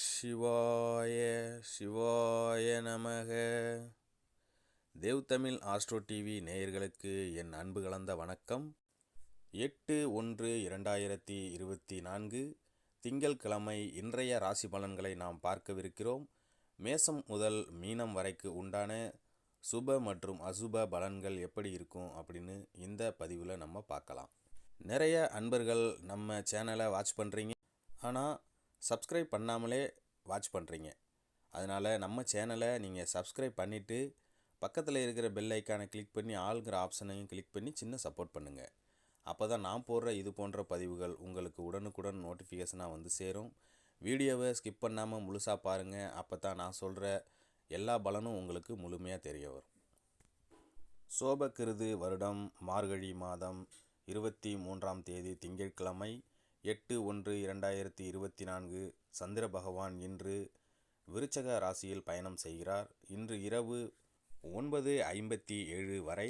சிவாய சிவாய நமக. தேவ் தமிழ் ஆஸ்ட்ரோ டிவி நேயர்களுக்கு என் அன்பு கலந்த வணக்கம். 8/1/2024 திங்கட்கிழமை இன்றைய ராசி பலன்களை நாம் பார்க்கவிருக்கிறோம். மேசம் முதல் மீனம் வரைக்கு உண்டான சுப மற்றும் அசுப பலன்கள் எப்படி இருக்கும் அப்படின்னு இந்த பதிவில் நம்ம பார்க்கலாம். நிறைய அன்பர்கள் நம்ம சேனலை வாட்ச் பண்ணுறீங்க, ஆனால் சப்ஸ்கிரைப் பண்ணாமலே வாட்ச் பண்ணுறீங்க. அதனால் நம்ம சேனலை நீங்கள் சப்ஸ்கிரைப் பண்ணிவிட்டு பக்கத்தில் இருக்கிற பெல் ஐக்கானை கிளிக் பண்ணி ஆளுங்கிற ஆப்ஷனையும் கிளிக் பண்ணி சின்ன சப்போர்ட் பண்ணுங்கள். அப்போ தான் நான் போடுற இது போன்ற பதிவுகள் உங்களுக்கு உடனுக்குடன் நோட்டிஃபிகேஷனாக வந்து சேரும். வீடியோவை ஸ்கிப் பண்ணாமல் முழுசாக பாருங்கள். அப்போ தான் நான் சொல்கிற எல்லா பலனும் உங்களுக்கு முழுமையாக தெரிய வரும். சோபகிருது வருடம் மார்கழி மாதம் 23ஆம் தேதி திங்கட்கிழமை 8/1/2024 சந்திர பகவான் இன்று விருச்சக ராசியில் பயணம் செய்கிறார். இன்று இரவு 9:57 வரை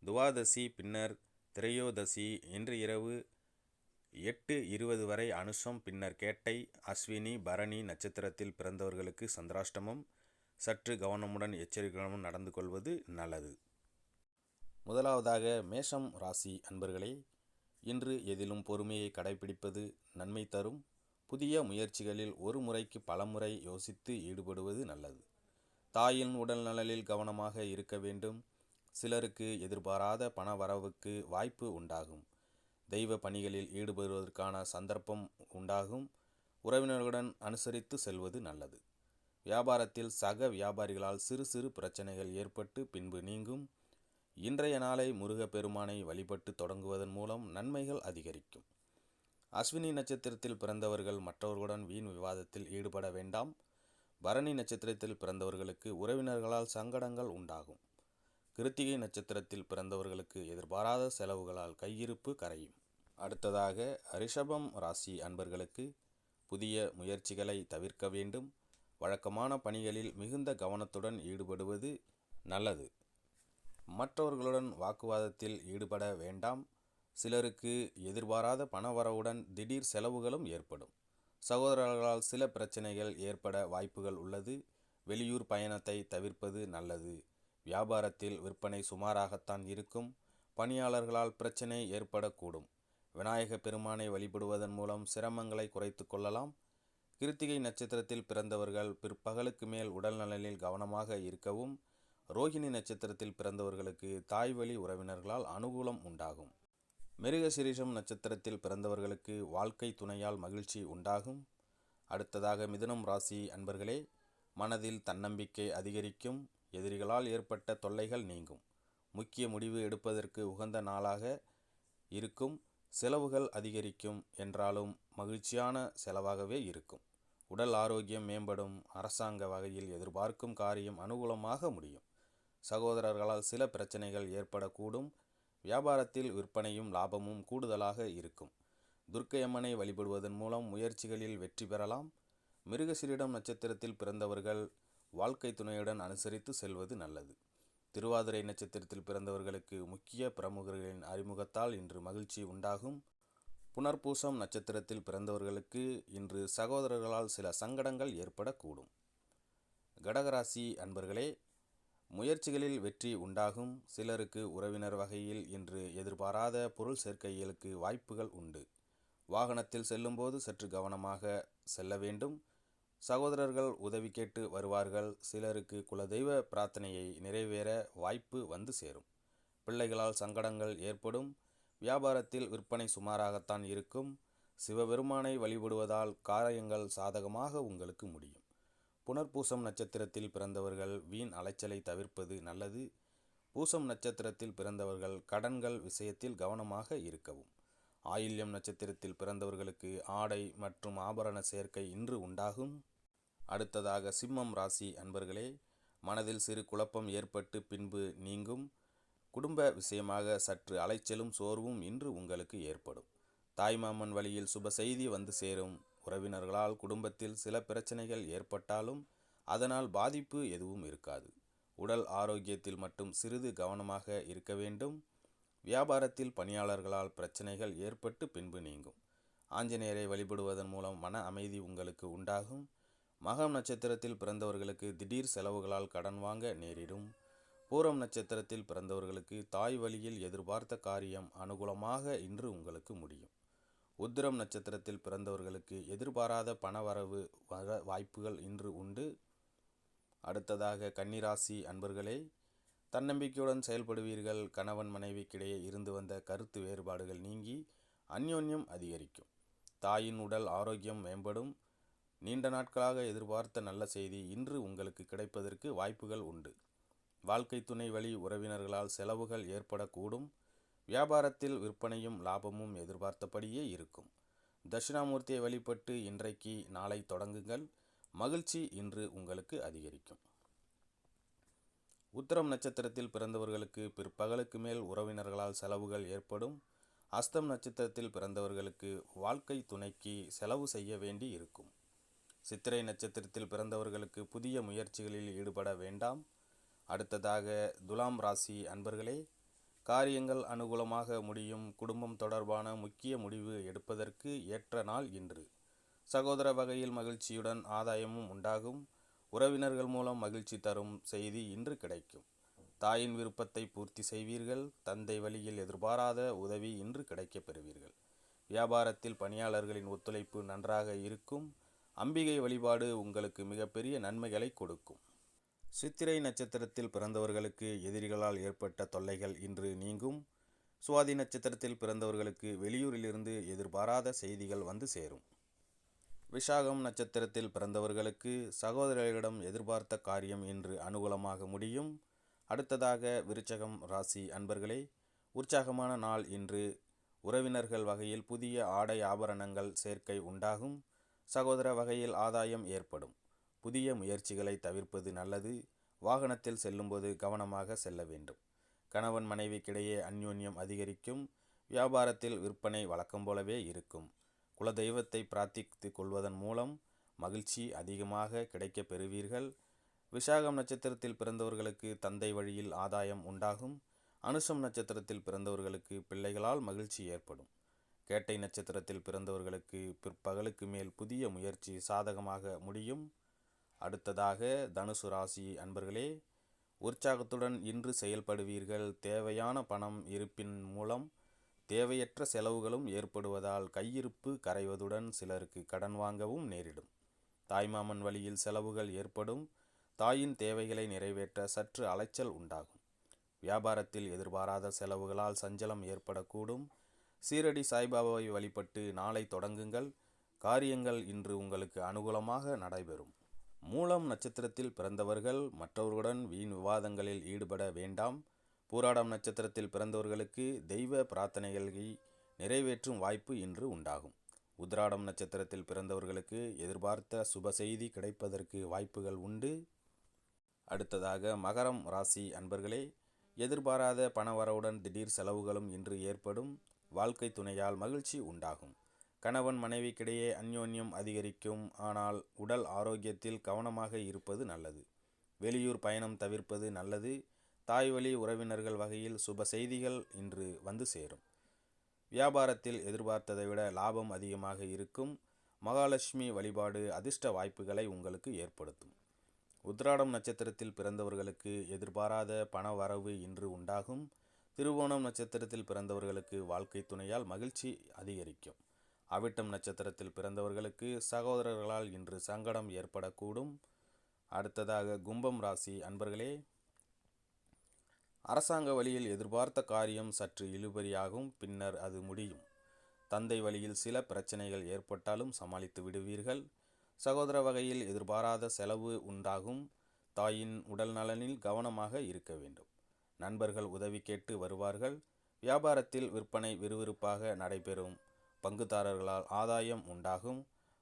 துவாதசி, பின்னர் திரையோதசி. இன்று இரவு 8:20 வரை அனுஷம், பின்னர் கேட்டை, அஸ்வினி, பரணி நட்சத்திரத்தில் பிறந்தவர்களுக்கு சந்திராஷ்டமம். சற்று கவனமுடன் எச்சரிக்கையுடன் நடந்து கொள்வது நல்லது. முதலாவதாக மேஷம் ராசி அன்பர்களே, இன்று எதிலும் பொறுமையை கடைபிடிப்பது நன்மை தரும். புதிய முயற்சிகளில் ஒரு முறைக்கு பலமுறை யோசித்து ஈடுபடுவது நல்லது. தாயின் உடல் நலனில் கவனமாக இருக்க வேண்டும். சிலருக்கு எதிர்பாராத பண வரவுக்கு வாய்ப்பு உண்டாகும். தெய்வ பணிகளில் ஈடுபடுவதற்கான சந்தர்ப்பம் உண்டாகும். உறவினர்களுடன் அனுசரித்து செல்வது நல்லது. வியாபாரத்தில் சக வியாபாரிகளால் சிறு சிறு பிரச்சனைகள் ஏற்பட்டு பின்பு நீங்கும். இன்றைய நாளை முருகப்பெருமானை வழிபட்டு தொடங்குவதன் மூலம் நன்மைகள் அதிகரிக்கும். அஸ்வினி நட்சத்திரத்தில் பிறந்தவர்கள் மற்றவர்களுடன் வீண் விவாதத்தில் ஈடுபட வேண்டாம். பரணி நட்சத்திரத்தில் பிறந்தவர்களுக்கு உறவினர்களால் சங்கடங்கள் உண்டாகும். கிருத்திகை நட்சத்திரத்தில் பிறந்தவர்களுக்கு எதிர்பாராத செலவுகளால் கையிருப்பு கரையும். அடுத்ததாக ரிஷபம் ராசி அன்பர்களுக்கு புதிய முயற்சிகளை தவிர்க்க வேண்டும். வழக்கமான பணிகளில் மிகுந்த கவனத்துடன் ஈடுபடுவது நல்லது. மற்றவர்களுடன் வாக்குவாதத்தில் ஈடுபட வேண்டாம். சிலருக்கு எதிர்பாராத பணவரவுடன் திடீர் செலவுகளும் ஏற்படும். சகோதரர்களால் சில பிரச்சனைகள் ஏற்பட வாய்ப்புகள் உள்ளது. வெளியூர் பயணத்தை தவிர்ப்பது நல்லது. வியாபாரத்தில் விற்பனை சுமாராகத்தான் இருக்கும். பணியாளர்களால் பிரச்சனை ஏற்படக்கூடும். விநாயக பெருமானை வழிபடுவதன் மூலம் சிரமங்களை குறைத்து கொள்ளலாம். கிருத்திகை நட்சத்திரத்தில் பிறந்தவர்கள் பிற்பகலுக்கு மேல் உடல் நலனில் கவனமாக இருக்கவும். ரோகிணி நட்சத்திரத்தில் பிறந்தவர்களுக்கு தாய்வழி உறவினர்களால் அனுகூலம் உண்டாகும். மிருகசீரிஷம் நட்சத்திரத்தில் பிறந்தவர்களுக்கு வாழ்க்கை துணையால் மகிழ்ச்சி உண்டாகும். அடுத்ததாக மிதுனம் ராசி அன்பர்களே, மனதில் தன்னம்பிக்கை அதிகரிக்கும். எதிரிகளால் ஏற்பட்ட தொல்லைகள் நீங்கும். முக்கிய முடிவு எடுப்பதற்கு உகந்த நாளாக இருக்கும். செலவுகள் அதிகரிக்கும் என்றாலும் மகிழ்ச்சியான செலவாகவே இருக்கும். உடல் ஆரோக்கியம் மேம்படும். அரசாங்க வகையில் எதிர்பார்க்கும் காரியம் அனுகூலமாக முடியும். சகோதரர்களால் சில பிரச்சனைகள் ஏற்படக்கூடும். வியாபாரத்தில் விற்பனையும் லாபமும் கூடுதலாக இருக்கும். துர்க்கையம்மனை வழிபடுவதன் மூலம் முயற்சிகளில் வெற்றி பெறலாம். மிருகசீரிடம் நட்சத்திரத்தில் பிறந்தவர்கள் வாழ்க்கை துணையுடன் அனுசரித்து செல்வது நல்லது. திருவாதிரை நட்சத்திரத்தில் பிறந்தவர்களுக்கு முக்கிய பிரமுகர்களின் அறிமுகத்தால் இன்று மகிழ்ச்சி உண்டாகும். புனர்பூசம் நட்சத்திரத்தில் பிறந்தவர்களுக்கு இன்று சகோதரர்களால் சில சங்கடங்கள் ஏற்படக்கூடும். கடகராசி அன்பர்களே, முயற்சிகளில் வெற்றி உண்டாகும். சிலருக்கு உறவினர் வகையில் இன்று எதிர்பாராத பொருள் சேர்க்கைகளுக்கு வாய்ப்புகள் உண்டு. வாகனத்தில் செல்லும்போது சற்று கவனமாக செல்ல வேண்டும். சகோதரர்கள் உதவி கேட்டு வருவார்கள். சிலருக்கு குலதெய்வ பிரார்த்தனையை நிறைவேற வாய்ப்பு வந்து சேரும். பிள்ளைகளால் சங்கடங்கள் ஏற்படும். வியாபாரத்தில் விற்பனை சுமாராகத்தான் இருக்கும். சிவபெருமானை வழிபடுவதால் காரியங்கள் சாதகமாக உங்களுக்கு முடியும். புனர்பூசம் நட்சத்திரத்தில் பிறந்தவர்கள் வீண் அலைச்சலை தவிர்ப்பது நல்லது. பூசம் நட்சத்திரத்தில் பிறந்தவர்கள் கடன்கள் விஷயத்தில் கவனமாக இருக்கவும். ஆயில்யம் நட்சத்திரத்தில் பிறந்தவர்களுக்கு ஆடை மற்றும் ஆபரண சேர்க்கை இன்று உண்டாகும். அடுத்ததாக சிம்மம் ராசி அன்பர்களே, மனதில் சிறு குழப்பம் ஏற்பட்டு பின்பு நீங்கும். குடும்ப விஷயமாக சற்று அலைச்சலும் சோர்வும் இன்று உங்களுக்கு ஏற்படும். தாய்மாமன் வழியில் சுப செய்தி வந்து சேரும். உறவினர்களால் குடும்பத்தில் சில பிரச்சனைகள் ஏற்பட்டாலும் அதனால் பாதிப்பு எதுவும் இருக்காது. உடல் ஆரோக்கியத்தில் மட்டும் சிறிது கவனமாக இருக்க வேண்டும். வியாபாரத்தில் பணியாளர்களால் பிரச்சனைகள் ஏற்பட்டு பின்பு நீங்கும். ஆஞ்சநேயரை வழிபடுவதன் மூலம் மன அமைதி உங்களுக்கு உண்டாகும். மகம் நட்சத்திரத்தில் பிறந்தவர்களுக்கு திடீர் செலவுகளால் கடன் வாங்க நேரிடும். பூரம் நட்சத்திரத்தில் பிறந்தவர்களுக்கு தாய் வழியில் எதிர்பார்த்த காரியம் அனுகூலமாக இன்று உங்களுக்கு முடியும். உத்திரம் நட்சத்திரத்தில் பிறந்தவர்களுக்கு எதிர்பாராத பணவரவு வாய்ப்புகள் இன்று உண்டு. அடுத்ததாக கன்னிராசி அன்பர்களே, தன்னம்பிக்கையுடன் செயல்படுவீர்கள். கணவன் மனைவிக்கிடையே இருந்து வந்த கருத்து வேறுபாடுகள் நீங்கி அந்யோன்யம் அதிகரிக்கும். தாயின் உடல் ஆரோக்கியம் மேம்படும். நீண்ட நாட்களாக எதிர்பார்த்த நல்ல செய்தி இன்று உங்களுக்கு கிடைப்பதற்கு வாய்ப்புகள் உண்டு. வாழ்க்கை துணை வழி உறவினர்களால் செலவுகள் ஏற்படக்கூடும். வியாபாரத்தில் விற்பனையும் லாபமும் எதிர்பார்த்தபடியே இருக்கும். தட்சிணாமூர்த்தியை வழிபட்டு இன்றைக்கு நாளை தொடங்குங்கள். மகிழ்ச்சி இன்று உங்களுக்கு அதிகரிக்கும். உத்திரம் நட்சத்திரத்தில் பிறந்தவர்களுக்கு பிற்பகலுக்கு மேல் உறவினர்களால் செலவுகள் ஏற்படும். அஸ்தம் நட்சத்திரத்தில் பிறந்தவர்களுக்கு வாழ்க்கை துணைக்கு செலவு செய்ய வேண்டி இருக்கும். சித்திரை நட்சத்திரத்தில் பிறந்தவர்களுக்கு புதிய முயற்சிகளில் ஈடுபட வேண்டாம். அடுத்ததாக துலாம் ராசி அன்பர்களே, காரியங்கள் அனுகூலமாக முடியும். குடும்பம் தொடர்பான முக்கிய முடிவு எடுப்பதற்கு ஏற்ற நாள் இன்று. சகோதர வகையில் மகிழ்ச்சியுடன் ஆதாயமும் உண்டாகும். உறவினர்கள் மூலம் மகிழ்ச்சி தரும் செய்தி இன்று கிடைக்கும். தாயின் விருப்பத்தை பூர்த்தி செய்வீர்கள். தந்தை வழியில் எதிர்பாராத உதவி இன்று கிடைக்கப் பெறுவீர்கள். வியாபாரத்தில் பணியாளர்களின் ஒத்துழைப்பு நன்றாக இருக்கும். அம்பிகை வழிபாடு உங்களுக்கு மிகப்பெரிய நன்மைகளை கொடுக்கும். சித்திரை நட்சத்திரத்தில் பிறந்தவர்களுக்கு எதிரிகளால் ஏற்பட்ட தொல்லைகள் இன்று நீங்கும். சுவாதி நட்சத்திரத்தில் பிறந்தவர்களுக்கு வெளியூரிலிருந்து எதிர்பாராத செய்திகள் வந்து சேரும். விஷாகம் நட்சத்திரத்தில் பிறந்தவர்களுக்கு சகோதரர்களிடம் எதிர்பார்த்த காரியம் இன்று அனுகூலமாக முடியும். அடுத்ததாக விருச்சகம் ராசி அன்பர்களே, உற்சாகமான நாள் இன்று. உறவினர்கள் வகையில் புதிய ஆடை ஆபரணங்கள் சேர்க்கை உண்டாகும். சகோதர வகையில் ஆதாயம் ஏற்படும். புதிய முயற்சிகளை தவிர்ப்பது நல்லது. வாகனத்தில் செல்லும்போது கவனமாக செல்ல வேண்டும். கணவன் மனைவிக்கிடையே அந்யோன்யம் அதிகரிக்கும். வியாபாரத்தில் விற்பனை வழக்கம் போலவே இருக்கும். குலதெய்வத்தை பிரார்த்தித்து கொள்வதன் மூலம் மகிழ்ச்சி அதிகமாக கிடைக்கப் பெறுவீர்கள். விஷாகம் நட்சத்திரத்தில் பிறந்தவர்களுக்கு தந்தை வழியில் ஆதாயம் உண்டாகும். அனுசம் நட்சத்திரத்தில் பிறந்தவர்களுக்கு பிள்ளைகளால் மகிழ்ச்சி ஏற்படும். கேட்டை நட்சத்திரத்தில் பிறந்தவர்களுக்கு பிற்பகலுக்கு மேல் புதிய முயற்சி சாதகமாக முடியும். அடுத்ததாக தனுசு ராசி அன்பர்களே, உற்சாகத்துடன் இன்று செயல்படுவீர்கள். தேவையான பணம் இருப்பின் மூலம் தேவையற்ற செலவுகளும் ஏற்படுவதால் கையிருப்பு கரைவதுடன் சிலருக்கு கடன் வாங்கவும் நேரிடும். தாய்மாமன் வழியில் செலவுகள் ஏற்படும். தாயின் தேவைகளை நிறைவேற்ற சற்று அலைச்சல் உண்டாகும். வியாபாரத்தில் எதிர்பாராத செலவுகளால் சஞ்சலம் ஏற்படக்கூடும். சீரடி சாய்பாபாவை வழிபட்டு நாளை தொடங்குங்கள். காரியங்கள் இன்று உங்களுக்கு அனுகூலமாக நடைபெறும். மூலம் நட்சத்திரத்தில் பிறந்தவர்கள் மற்றவர்களுடன் வீண் விவாதங்களில் ஈடுபட வேண்டாம். பூராடம் நட்சத்திரத்தில் பிறந்தவர்களுக்கு தெய்வ பிரார்த்தனைகளை நிறைவேற்றும் வாய்ப்பு இன்று உண்டாகும். உத்திராடம் நட்சத்திரத்தில் பிறந்தவர்களுக்கு எதிர்பார்த்த சுப செய்தி கிடைப்பதற்கு வாய்ப்புகள் உண்டு. அடுத்ததாக மகரம் ராசி அன்பர்களே, எதிர்பாராத பணவரவுடன் திடீர் செலவுகளும் இன்று ஏற்படும். வாழ்க்கை துணையால் மகிழ்ச்சி உண்டாகும். கணவன் மனைவிக்கிடையே அந்யோன்யம் அதிகரிக்கும். ஆனால் உடல் ஆரோக்கியத்தில் கவனமாக இருப்பது நல்லது. வெளியூர் பயணம் தவிர்ப்பது நல்லது. தாய் வழி உறவினர்கள் வகையில் சுப செய்திகள் இன்று வந்து சேரும். வியாபாரத்தில் எதிர்பார்த்ததை விட லாபம் அதிகமாக இருக்கும். மகாலட்சுமி வழிபாடு அதிர்ஷ்ட வாய்ப்புகளை உங்களுக்கு ஏற்படுத்தும். உத்திராடம் நட்சத்திரத்தில் பிறந்தவர்களுக்கு எதிர்பாராத பண வரவு இன்று உண்டாகும். திருவோணம் நட்சத்திரத்தில் பிறந்தவர்களுக்கு வாழ்க்கை துணையால் மகிழ்ச்சி அதிகரிக்கும். அவிட்டம் நட்சத்திரத்தில் பிறந்தவர்களுக்கு சகோதரர்களால் இன்று சங்கடம் ஏற்படக்கூடும். அடுத்ததாக கும்பம் ராசி அன்பர்களே, அரசாங்க வழியில் எதிர்பார்த்த காரியம் சற்று இழுபறியாகும். பின்னர் அது முடியும். தந்தை வழியில் சில பிரச்சனைகள் ஏற்பட்டாலும் சமாளித்து விடுவீர்கள். சகோதர வகையில் எதிர்பாராத செலவு உண்டாகும். தாயின் உடல் நலனில் கவனமாக இருக்க வேண்டும். நண்பர்கள் உதவி கேட்டு வருவார்கள். வியாபாரத்தில் விற்பனை விறுவிறுப்பாக நடைபெறும். பங்குதாரர்களால் ஆதாயம் உண்டாகும்.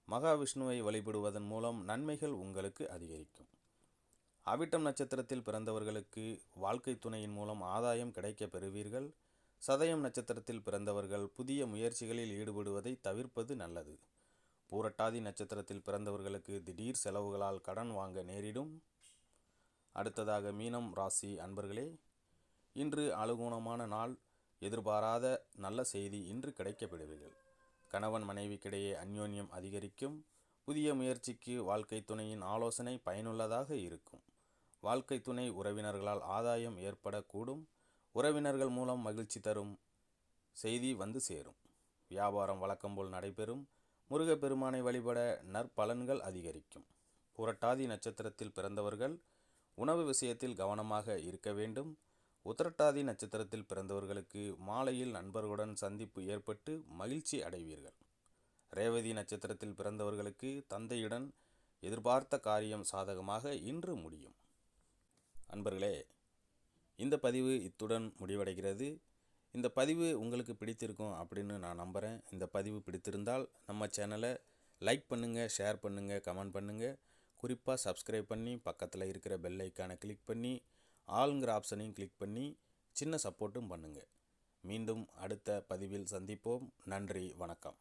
மகாவிஷ்ணுவை வழிபடுவதன் மூலம் நன்மைகள் உங்களுக்கு அதிகரிக்கும். அவிட்டம் நட்சத்திரத்தில் பிறந்தவர்களுக்கு வாழ்க்கை துணையின் மூலம் ஆதாயம் கிடைக்கப் பெறுவீர்கள். சதயம் நட்சத்திரத்தில் பிறந்தவர்கள் புதிய முயற்சிகளில் ஈடுபடுவதை தவிர்ப்பது நல்லது. பூரட்டாதி நட்சத்திரத்தில் பிறந்தவர்களுக்கு திடீர் செலவுகளால் கடன் வாங்க நேரிடும். அடுத்ததாக மீனம் ராசி அன்பர்களே, இன்று அனுகூலமான நாள். எதிர்பாராத நல்ல செய்தி இன்று கிடைக்கப் பெறுவீர்கள். கணவன் மனைவிக்கிடையே அந்யோன்யம் அதிகரிக்கும். புதிய முயற்சிக்கு வாழ்க்கை துணையின் ஆலோசனை பயனுள்ளதாக இருக்கும். வாழ்க்கை துணை உறவினர்களால் ஆதாயம் ஏற்படக்கூடும். உறவினர்கள் மூலம் மகிழ்ச்சி தரும் செய்தி வந்து சேரும். வியாபாரம் வழக்கம்போல் நடைபெறும். முருகப்பெருமானை வழிபட நற்பலன்கள் அதிகரிக்கும். புரட்டாதி நட்சத்திரத்தில் பிறந்தவர்கள் உணவு விஷயத்தில் கவனமாக இருக்க வேண்டும். உத்திரட்டாதி நட்சத்திரத்தில் பிறந்தவர்களுக்கு மாலையில் நண்பர்களுடன் சந்திப்பு ஏற்பட்டு மகிழ்ச்சி அடைவீர்கள். ரேவதி நட்சத்திரத்தில் பிறந்தவர்களுக்கு தந்தையுடன் எதிர்பார்த்த காரியம் சாதகமாக இன்று முடியும். அன்பர்களே, இந்த பதிவு இத்துடன் முடிவடைகிறது. இந்த பதிவு உங்களுக்கு பிடித்திருக்கும் அப்படின்னு நான் நம்புகிறேன். இந்த பதிவு பிடித்திருந்தால் நம்ம சேனலை லைக் பண்ணுங்கள், ஷேர் பண்ணுங்கள், கமெண்ட் பண்ணுங்கள். குறிப்பாக சப்ஸ்கிரைப் பண்ணி பக்கத்தில் இருக்கிற பெல் ஐக்கானை கிளிக் பண்ணி ஆளுங்கிற ஆப்ஷனையும் கிளிக் பண்ணி சின்ன சப்போர்ட்டும் பண்ணுங்கள். மீண்டும் அடுத்த பதிவில் சந்திப்போம். நன்றி, வணக்கம்.